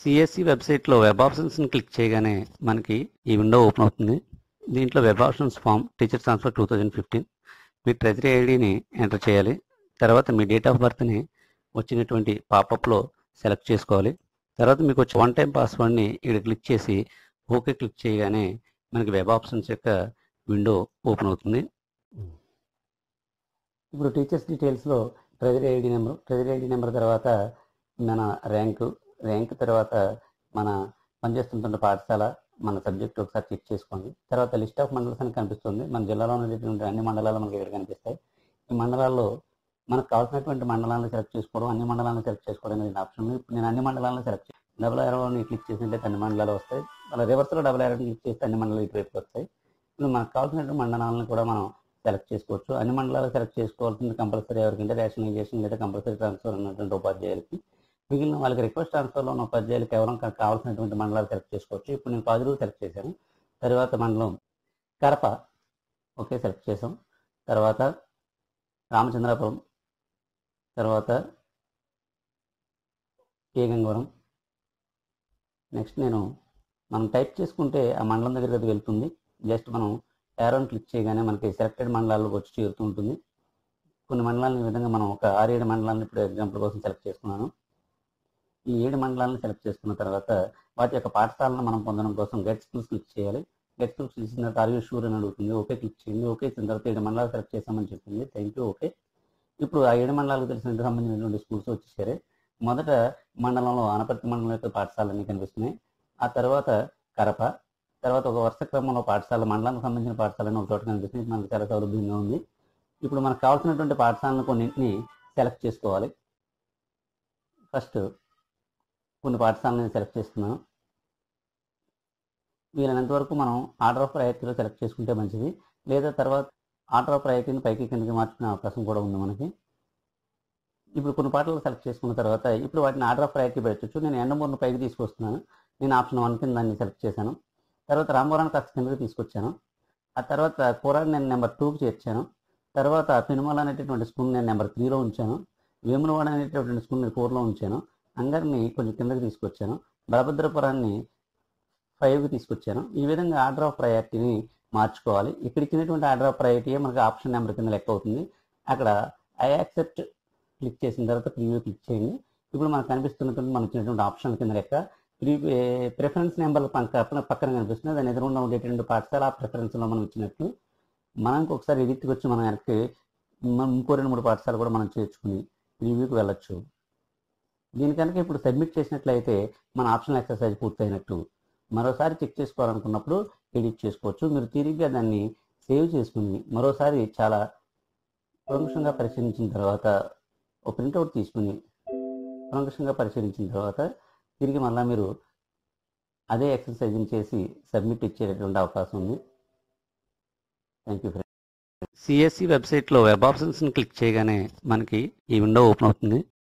CSC వెబ్సైట్లో web ఆప్షన్స్ని click చేయగానే మనకి ఈ విండో ఓపెన్ అవుతుంది. దీంట్లో web options form teacher transfer 2015 మీ ట్రెజరీ ఐడిని ఎంటర్ చేయాలి. తర్వాత మీ డేట్ ఆఫ్ బర్త్ని వచ్చినటువంటి పాపప్లో సెలెక్ట్ చేసుకోవాలి. తర్వాత మీకు వచ్చే వన్ టైం పాస్వర్డ్ని ఇక్కడ క్లిక్ చేసి ఓకే క్లిక్ చేయగానే మనకి వెబ్ ఆప్షన్స్ యొక్క విండో ఓపెన్ అవుతుంది. ఇప్పుడు టీచర్స్ డీటెయిల్స్లో ట్రెజరీ ఐడి నెంబర్ తర్వాత మన ర్యాంక్ తర్వాత మన పనిచేస్తున్న పాఠశాల, మన సబ్జెక్ట్ ఒకసారి చెక్ చేసుకోండి. తర్వాత లిస్ట్ ఆఫ్ మండల్స్ అని కనిపిస్తుంది. మన జిల్లాలో ఉన్నటువంటి అన్ని మండలాలు మనకి ఇక్కడ కనిపిస్తాయి. ఈ మండలాల్లో మనకు కావాల్సినటువంటి మండలాలను సెలెక్ట్ చేసుకోవడం, అన్ని మండలాలను సెలెక్ట్ చేసుకోవడం అనేది ఆప్షన్. ఇప్పుడు నేను అన్ని మండలాలను సెలెక్ట్ చేసి డబుల్ యారోని క్లిక్ చేసినట్లయితే అన్ని మండలాలు వస్తాయి. అలా రివర్స్లో డబుల్ యారోని క్లిక్ చేస్తే అన్ని మండలాలు ఇటువైపు వస్తాయి. ఇప్పుడు మనకు కావాల్సినటువంటి మండలాలను కూడా మనం సెలెక్ట్ చేసుకోవచ్చు. అన్ని మండలాలు సెలెక్ట్ చేసుకోవాల్సింది కంపల్సరీ ఎవరికంటే రేషనలైజేషన్ లేదా కంపల్సరీ ట్రాన్స్ఫర్ ఉన్నటువంటి ఉపాధ్యాయులకి. మిగిలిన వాళ్ళకి రిక్వెస్ట్ ట్రాన్స్ఫర్లో ఉన్న ఉపాధ్యాయులు కేవలం కావాల్సినటువంటి మండలాలు సెలెక్ట్ చేసుకోవచ్చు. ఇప్పుడు నేను పాజిటివ్ సెలెక్ట్ చేశాను. తర్వాత మండలం కడప ఓకే సెలెక్ట్ చేసాం. తర్వాత రామచంద్రాపురం, తర్వాత గంగవరం. నెక్స్ట్ మనం టైప్ చేసుకుంటే ఆ మండలం దగ్గరికి అది వెళ్తుంది. జస్ట్ మనం యారోని క్లిక్ చేయగానే మనకి సెలెక్టెడ్ మండలాలకు వచ్చి చేరుతూ ఉంటుంది. కొన్ని మండలాలను ఈ విధంగా మనం ఒక 6-7 మండలాలను ఇప్పుడు ఎగ్జాంపుల్ కోసం సెలెక్ట్ చేసుకున్నాను. ఈ 7 మండలాలను సెలెక్ట్ చేసుకున్న తర్వాత వాటి యొక్క పాఠశాలను మనం పొందడం కోసం గెట్ స్కూల్స్ క్లిక్ చేయాలి. గెట్ స్కూల్స్ క్లిక్ చేసిన తర్వాత ఆర్ యూ షూర్ అని అడుగుతుంది. ఓకే క్లిక్ చేయండి. ఓకే ఇచ్చిన తర్వాత 7 మండలాలు సెలెక్ట్ చేసామని చెప్పింది. Thank you. ఓకే. ఇప్పుడు ఆ 7 మండలాలకు తెలిసినట్టు సంబంధించినటువంటి స్కూల్స్ వచ్చేసారు. మొదట మండలంలో ఆనపర్తి మండలం యొక్క పాఠశాలన్నీ కనిపిస్తున్నాయి. ఆ తర్వాత కరప, తర్వాత ఒక వరుస క్రమంలో పాఠశాల, మండలానికి సంబంధించిన పాఠశాలని ఒక చోట కనిపిస్తుంది. మనకు చాలా సౌలభ్యంగా ఉంది. ఇప్పుడు మనకు కావాల్సినటువంటి పాఠశాలను కొన్నింటిని సెలెక్ట్ చేసుకోవాలి. ఫస్ట్ కొన్ని పాఠశాలను సెలెక్ట్ చేస్తున్నాను. వీలైనంత వరకు మనం ఆర్డర్ ఆఫ్ ప్రయారిటీలో సెలెక్ట్ చేసుకుంటే మంచిది. లేదా తర్వాత ఆర్డర్ ఆఫ్ ప్రయారిటీని పైకి కిందకి మార్చుకునే అవకాశం కూడా ఉంది మనకి. ఇప్పుడు కొన్ని పాటలు సెలెక్ట్ చేసుకున్న తర్వాత ఇప్పుడు వాటిని ఆర్డర్ ఆఫ్ ప్రయారిటీ పెట్టచ్చు. నేను ఎండమూరును పైకి తీసుకొస్తున్నాను. నేను ఆప్షన్ 1 కింద దాన్ని సెలెక్ట్ చేశాను. తర్వాత రామవరాన్ని కాస్త కిందకి తీసుకొచ్చాను. ఆ తర్వాత కూరాడు నేను నెంబర్ 2కి చేర్చాను. తర్వాత పెనుమల అనేటటువంటి స్కూల్ నేను నెంబర్ 3లో ఉంచాను. వేములవాడ అనేటటువంటి స్కూల్ నేను 4లో ఉంచాను. అంగర్ని కొంచెం కిందకి తీసుకొచ్చాను. బలభద్రపురాన్ని 5కి తీసుకొచ్చాను. ఈ విధంగా ఆర్డర్ ఆఫ్ ప్రయారిటీని మార్చుకోవాలి. ఇక్కడ ఇచ్చినటువంటి ఆర్డర్ ఆఫ్ ప్రయారిటీ మనకు ఆప్షన్ నెంబర్ కింద లెక్క అవుతుంది. అక్కడ ఐ యాక్సెప్ట్ క్లిక్ చేసిన తర్వాత ప్రివ్యూ క్లిక్ చేయండి. ఇప్పుడు మనకు కనిపిస్తున్నటువంటి మనకు ఇచ్చినటువంటి ఆప్షన్ కింద లెక్క ప్రిఫరెన్స్ నెంబర్లు పక్కన కనిపిస్తుంది. దాని ఎదురుగా ఉండేటువంటి పాఠశాల ఆ ప్రిఫరెన్స్లో మనం ఇచ్చినట్లు మనకు ఒకసారి ఎడిట్కి వచ్చి మనం వెనక్కి ఇంకో 2-3 పాఠశాలలు కూడా మనం చేర్చుకుని ప్రివ్యూకి వెళ్ళొచ్చు. దీని కనుక ఇప్పుడు సబ్మిట్ చేసినట్లయితే మన ఆప్షనల్ ఎక్సర్సైజ్ పూర్తయినట్టు. మరోసారి చెక్ చేసుకోవాలనుకున్నప్పుడు ఎడిట్ చేసుకోవచ్చు. మీరు తిరిగిగా దాన్ని సేవ్ చేసుకుని మరోసారి చాలా ప్రముఖంగా పరిశీలించిన తర్వాత ఒక ప్రింట్అవుట్ తీసుకుని ప్రముఖంగా పరిశీలించిన తర్వాత తిరిగి మళ్ళీ మీరు అదే ఎక్సర్సైజ్ని చేసి సబ్మిట్ ఇచ్చేటటువంటి అవకాశం ఉంది. Thank you friends. సిఎస్సి వెబ్సైట్లో వెబ్ ఆప్షన్స్ని క్లిక్ చేయగానే మనకి ఈ విండో ఓపెన్ అవుతుంది.